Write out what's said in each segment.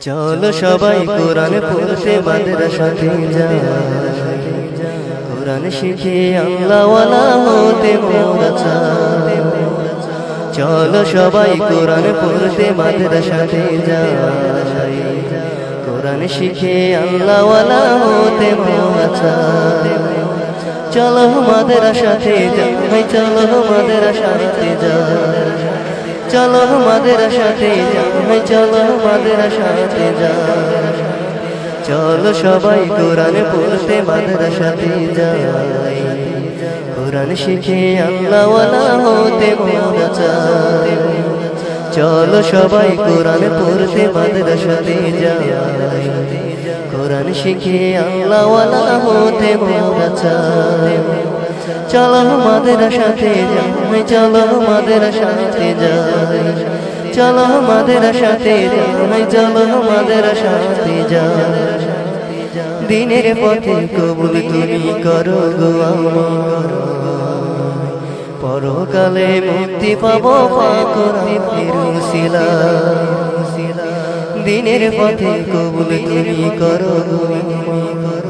চলো সবাই কোরআন পড়তে মাদ্রাসাতে যাই, কোরআন শিখে আল্লাহ ওয়ালা হতে মোরা চাই। চলো সবাই কোরআন পড়তে মাদ্রাসাতে যাই, কোরআন শিখে আল্লাহ ওয়ালা হতে মোরা চাই। চলো মাদ্রাসাতে যাই, চলো মাদ্রাসাতে যাই, চলো মাদ্রাসাতে যাই, চলো মাদ্রাসাতে যাই। চলো সবাই কোরআন পড়তে মাদ্রাসাতে যাই, কোরআন শিখে আল্লাহ ওয়ালা হতে মোরা চাই। চলো সবাই কোরআন পড়তে মাদ্রাসাতে যাই, কোরআন শিখে আল্লাহ ওয়ালা হতে মোরা চাই। চলো মাদ্রাসাতে যাই, চলো মাদ্রাসাতে যাই, চলো মাদ্রাসাতে যাই, চলো মাদ্রাসাতে যাই। দিনের পথে কবুল তুমি করো গো আমার, পরকালে মুক্তি পাবো পাক রব্বের উসিলায়। দিনের পথে কবুল তুমি করো গো আমার,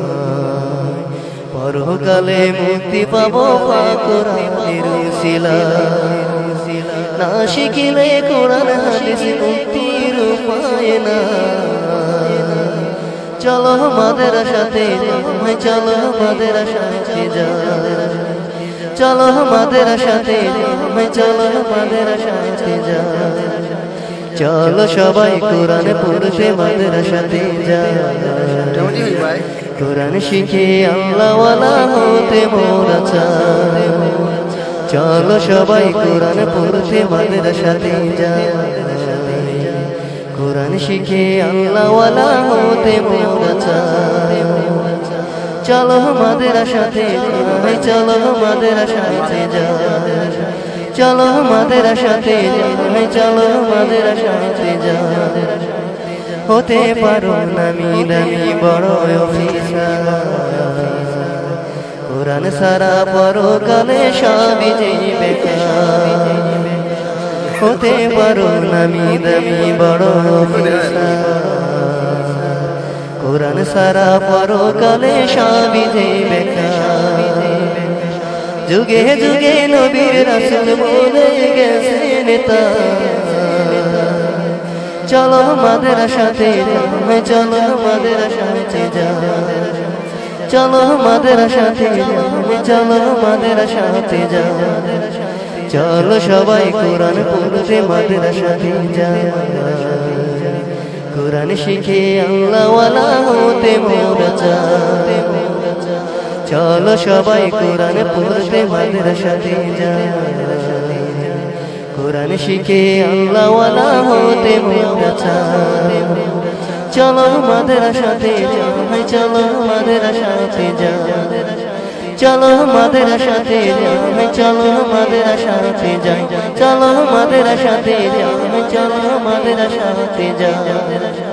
পরকালে মুক্তি পাবো পাক রব্বের উসিলায়। না শিখিলে কোরআন হাদিস মুক্তির উপায় না। চলো মাদ্রাসাতে যাই, চলো মাদ্রাসাতে যাই, চলো মাদ্রাসাতে যাই, চলো মাদ্রাসাতে যাই। চলো সবাই কোরআন পড়তে মাদ্রাসাতে যাই, কোরআন শিখে আল্লাহ ওয়ালা হতে মোরা চাই। চলো সবাই কোরআন পড়তে মাদ্রাসাতে যাই, কোরআন শিখে আল্লাহ ওয়ালা হতে মোরা চাই। চলো মাদ্রাসাতে যাই, চলো মাদ্রাসাতে যাই, চলো মাদ্রাসাতে যাই, চলো মাদ্রাসাতে যাই। হতে পারো নামি দামি বড় অফিসার, কোরআন সারা পরকালে সবই যে বেকার। হতে পারো নামি দামি বড় অফিসার, কোরআন সারা পরকালে সবই যে বেকার। যুগে যুগে নবীর রাসূল বলে গেছেন তা। চলো মাদ্রাসাতে যাই, চলো মাদ্রাসাতে যাই, চলো মাদ্রাসাতে যাই, চলো মাদ্রাসাতে যাই। চলো সবাই কোরআন পড়তে মাদ্রাসাতে যাই, কোরআন শিখে আল্লাহ ওয়ালা হতে মোরা চাই। চলো সবাই কোরআন পড়তে মাদ্রাসাতে যাই, কোরআন শিখে আল্লাহ ওয়ালা হতে মোরা চাই। চলো মাদ্রাসাতে যাই, চলো মাদ্রাসাতে যাই, চলো মাদ্রাসাতে যাই, চলো মাদ্রাসাতে যাই, চলো মাদ্রাসাতে যাই, চলো মাদ্রাসাতে যাই।